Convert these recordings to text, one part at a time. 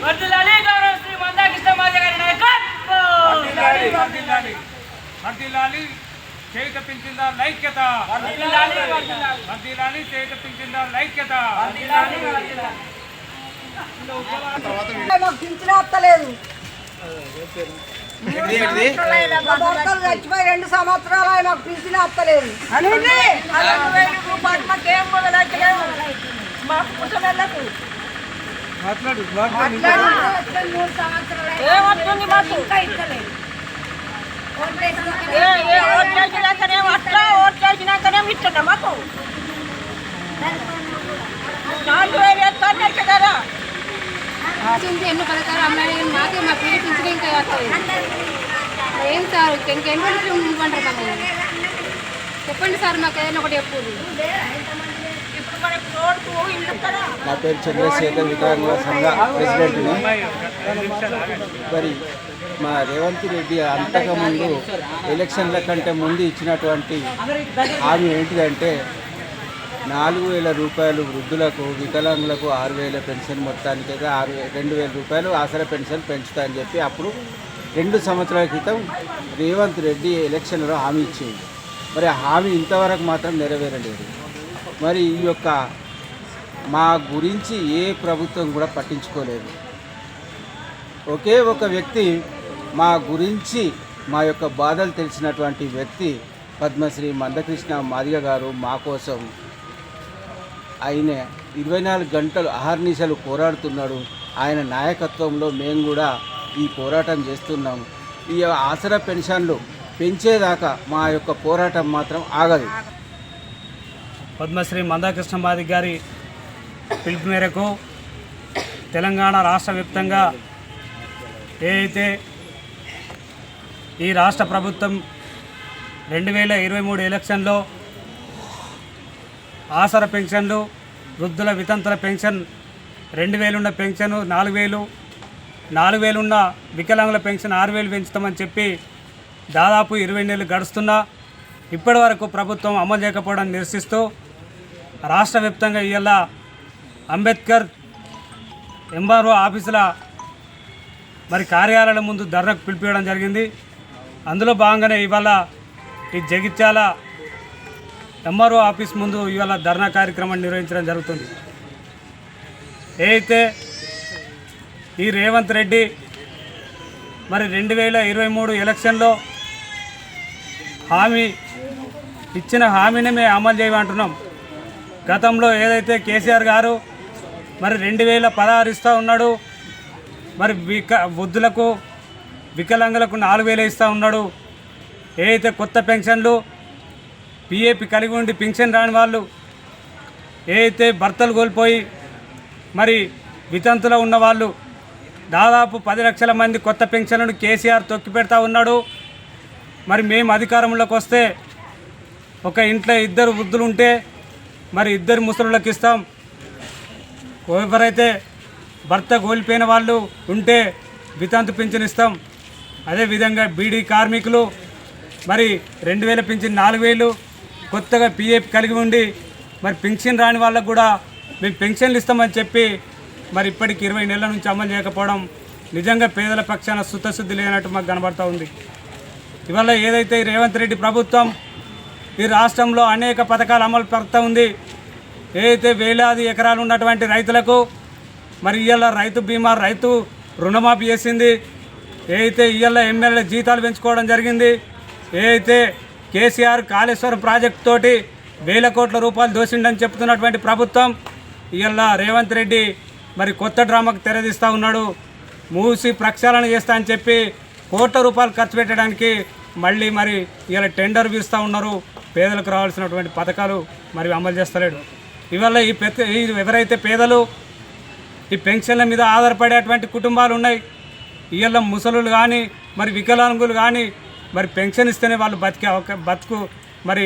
వర్ధిల్లాలి గౌరవ శ్రీ మందాకృష్ణ మాదిగ గారి నాయకత్వం. వర్ధిల్లాలి చేయుత పింఛన్దారుల ఐక్యత. వర్ధిల్లాలి చేయుత పింఛన్దారుల ఐక్యత. మాకు పింఛన్ వస్తలేదు. చచ్చిపోయి 2 సంవత్సరాలు మాకు పింఛన్ వస్తలేదు. మాకేం మాకు పుట్టలకు ఏమవుతుంది మాకు ఇంకా ఇస్తలేదు. ఓట్ చేసినాకనే ఇస్తుందా మాకు 4000 వేస్తాను కదా. ఎన్నో పథకాలు అమ్మాయి మాకే మా పిల్లలు పింఛన్ ఇంకా ఏం సార్ ఇంకెన్ని రోజులు ఇవ్వంటారు మమ్మల్ని చెప్పండి సార్, మాకు ఏదైనా ఒకటి చెప్పు. నా పేరు చంద్రశేఖర్, వికలాంగుల సంఘ ప్రెసిడెంట్ని. మరి మా రేవంత్ రెడ్డి అంతకుముందు ఎలక్షన్ల కంటే ముందు ఇచ్చినటువంటి హామీ ఏంటిదంటే 4000 రూపాయలు వృద్ధులకు, వికలాంగులకు 6000 పెన్షన్, మొత్తానికి అయితే 2000 రూపాయలు ఆసరా పెన్షన్ పెంచుతా అని చెప్పి అప్పుడు 2 సంవత్సరాల క్రితం రేవంత్ రెడ్డి ఎలక్షన్లో హామీ ఇచ్చింది. మరి ఆ హామీ ఇంతవరకు మాత్రం నెరవేరలేదు. మరి ఈ యొక్క మా గురించి ఏ ప్రభుత్వం కూడా పట్టించుకోలేదు. ఒకే ఒక వ్యక్తి మా గురించి, మా యొక్క బాధలు తెలిసినటువంటి వ్యక్తి పద్మశ్రీ మందకృష్ణ మాదిగ గారు మా కోసం ఆయన 24 గంటలు అహర్నిశలు పోరాడుతున్నాడు. ఆయన నాయకత్వంలో మేము కూడా ఈ పోరాటం చేస్తున్నాం. ఈ ఆసరా పెన్షన్లు పెంచేదాకా మా యొక్క పోరాటం మాత్రం ఆగదు. పద్మశ్రీ మందాకృష్ణ మాదిగ గారి పిలుపు మేరకు తెలంగాణ రాష్ట్ర వ్యాప్తంగా ఏదైతే ఈ రాష్ట్ర ప్రభుత్వం 2023 ఎలక్షన్లో ఆసరా పెన్షన్లు, వృద్ధుల వితంతుల పెన్షన్ 2000 ఉన్న పెన్షన్ 4000, 4000 ఉన్న వికలాంగుల పెన్షన్ 6000 పెంచుతామని చెప్పి దాదాపు 20 నెలలు గడుస్తున్నా ఇప్పటి వరకు ప్రభుత్వం అమలు చేయకపోవడం నిరసిస్తూ రాష్ట్ర వ్యాప్తంగా ఇవాళ అంబేద్కర్ ఎంఆర్ఓ ఆఫీసుల మరి కార్యాలయాల ముందు ధర్నాకు పిలిపించడం జరిగింది. అందులో భాగంగానే ఇవాళ ఈ జగిత్యాల ఎంఆర్ఓ ఆఫీస్ ముందు ఇవాళ ధర్నా కార్యక్రమాన్ని నిర్వహించడం జరుగుతుంది. అయితే ఈ రేవంత్ రెడ్డి మరి 2023 ఎలక్షన్లో ఇచ్చిన హామీని మేము అమలు చేయమంటున్నాం. గతంలో ఏదైతే కేసీఆర్ గారు మరి 2016 ఇస్తూ ఉన్నాడు, మరి వృద్ధులకు, వికలాంగులకు 4000 ఇస్తూ ఉన్నాడు. ఏదైతే కొత్త పెన్షన్లు పిఏపి కలిగి ఉండి పెన్షన్ రాని వాళ్ళు, ఏదైతే భర్తలు కోల్పోయి మరి వితంతులో ఉన్నవాళ్ళు దాదాపు 10 లక్షల మంది కొత్త పెన్షన్లను కేసీఆర్ తొక్కి పెడతా ఉన్నాడు. మరి మేము అధికారంలోకి వస్తే ఒక ఇంట్లో 2 వృద్ధులు ఉంటే మరి 2 ముసలులకు ఇస్తాం. ఎవరైతే భర్త కోల్పోయిన వాళ్ళు ఉంటే వితంతు పింఛన్ ఇస్తాం. అదేవిధంగా బీడీ కార్మికులు మరి 2000 పింఛన్ 4000, కొత్తగా పిఎఫ్ కలిగి ఉండి మరి పెన్షన్ రాని వాళ్ళకు కూడా మేము పెన్షన్లు ఇస్తామని చెప్పి మరి ఇప్పటికి 20 నెలల నుంచి అమలు చేయకపోవడం నిజంగా పేదల పక్షాన శుద్ధశుద్ధి లేనట్టు మాకు కనబడుతూ ఉంది. ఇవాళ ఏదైతే రేవంత్ రెడ్డి ప్రభుత్వం ఈ రాష్ట్రంలో అనేక పథకాలు అమలు పడుతూ ఉంది. ఏదైతే వేలాది ఎకరాలు ఉన్నటువంటి రైతులకు మరి ఇవాళ రైతు బీమా, రైతు రుణమాఫీ చేసింది. ఏదైతే ఇవాళ ఎమ్మెల్యే జీతాలు పెంచుకోవడం జరిగింది. ఏదైతే కేసీఆర్ కాళేశ్వరం ప్రాజెక్టు తోటి 1000 కోట్ల రూపాయలు దోసిండని చెప్తున్నటువంటి ప్రభుత్వం ఇవాళ రేవంత్ రెడ్డి మరి కొత్త డ్రామాకు తెరదీస్తూ ఉన్నాడు. మూసి ప్రక్షాళన చేస్తా అని చెప్పి కోట్ల రూపాయలు ఖర్చు పెట్టడానికి మళ్ళీ మరి ఇవాళ టెండర్ పిలుస్తూ ఉన్నారు. పేదలకు రావాల్సినటువంటి పథకాలు మరి అమలు చేస్తలేడు. ఇవాళ ఈ ఎవరైతే పేదలు ఈ పెన్షన్ల మీద ఆధారపడేటువంటి కుటుంబాలు ఉన్నాయి, ఇవాళ ముసలులు కానీ మరి వికలాంగులు కానీ మరి పెన్షన్ ఇస్తేనే వాళ్ళు బతుకు మరి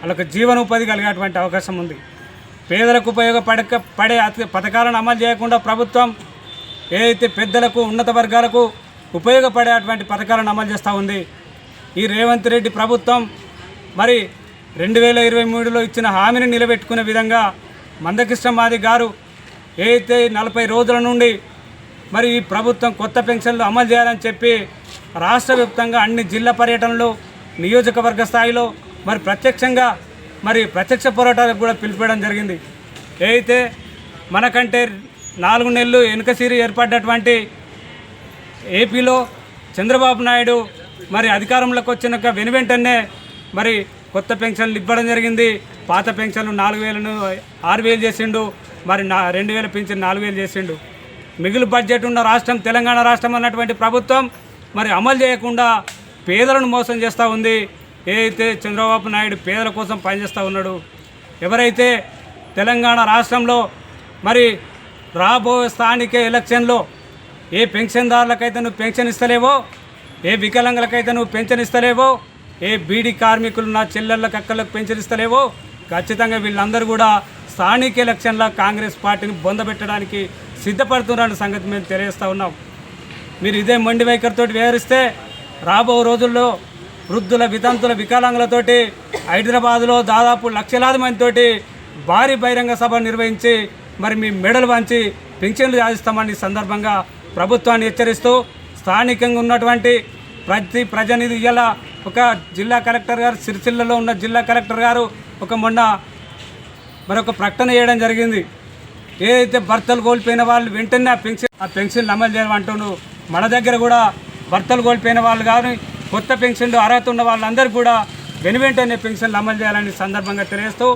వాళ్ళకి జీవనోపాధి కలిగేటువంటి అవకాశం ఉంది. పేదలకు ఉపయోగపడే పథకాలను అమలు చేయకుండా ప్రభుత్వం ఏదైతే పెద్దలకు, ఉన్నత వర్గాలకు ఉపయోగపడేటువంటి పథకాలను అమలు చేస్తూ ఉంది. ఈ రేవంత్ రెడ్డి ప్రభుత్వం మరి 2023లో ఇచ్చిన హామీని నిలబెట్టుకునే విధంగా మందకృష్ణ మాదిగ గారు ఏదైతే 40 రోజుల నుండి మరి ఈ ప్రభుత్వం కొత్త పెన్షన్లు అమలు చేయాలని చెప్పి రాష్ట్ర వ్యాప్తంగా అన్ని జిల్లా పర్యటనలు నియోజకవర్గ స్థాయిలో మరి ప్రత్యక్షంగా మరి ప్రత్యక్ష పోరాటాలకు కూడా పిలిపించడం జరిగింది. అయితే మనకంటే 4 నెలలు వెనుకసిరి ఏర్పడ్డటువంటి ఏపీలో చంద్రబాబు నాయుడు మరి అధికారంలోకి వచ్చినాక వెనువెంటనే మరి కొత్త పెన్షన్లు ఇవ్వడం జరిగింది. పాత పెన్షన్లు 4,000ను 6,000 చేసిండు. మరి 2,000 పెన్షన్ 4,000 చేసిండు. మిగులు బడ్జెట్ ఉన్న రాష్ట్రం తెలంగాణ రాష్ట్రం అన్నటువంటి ప్రభుత్వం మరి అమలు చేయకుండా పేదలను మోసం చేస్తూ ఉంది. ఏదైతే చంద్రబాబు నాయుడు పేదల కోసం పనిచేస్తూ ఉన్నాడు, ఎవరైతే తెలంగాణ రాష్ట్రంలో మరి రాబోయే స్థానిక ఎలక్షన్లో ఏ పెన్షన్దారులకైతే నువ్వు పెన్షన్ ఇస్తలేవో, ఏ వికలాంగులకైతే నువ్వు పెన్షన్ ఇస్తలేవో, ఏ బీడీ కార్మికులు నా చెల్లెళ్ళకి అక్కలకు పెన్షన్ ఇస్తలేవో, ఖచ్చితంగా వీళ్ళందరూ కూడా స్థానిక ఎలక్షన్లో కాంగ్రెస్ పార్టీని బొందబెట్టడానికి సిద్ధపడుతున్నారన్న సంగతి మేము తెలియజేస్తూ ఉన్నాం. మీరు ఇదే మొండి వైఖరితో వ్యవహరిస్తే రాబో రోజుల్లో వృద్ధుల, వితంతుల, వికలాంగులతోటి హైదరాబాదులో దాదాపు లక్షలాది మందితోటి భారీ బహిరంగ సభ నిర్వహించి మరి మీ మెడలు వంచి పెన్షన్లు సాధిస్తామని సందర్భంగా ప్రభుత్వాన్ని హెచ్చరిస్తూ స్థానికంగా ఉన్నటువంటి ప్రతి ప్రజానిధి ఇలా ఒక జిల్లా కలెక్టర్ గారు, సిరిసిల్లలో ఉన్న జిల్లా కలెక్టర్ గారు మొన్న మరొక ప్రకటన చేయడం జరిగింది. ఏదైతే భర్తలు కోల్పోయిన వాళ్ళు వెంటనే ఆ పెన్షన్లు అమలు చేయాలంటున్నారు. మన దగ్గర కూడా భర్తలు కోల్పోయిన వాళ్ళు కానీ కొత్త పెన్షన్లు అర్హత ఉన్న వాళ్ళందరూ కూడా వెనువెంటనే పెన్షన్లు అమలు చేయాలని సందర్భంగా తెలియజేస్తూ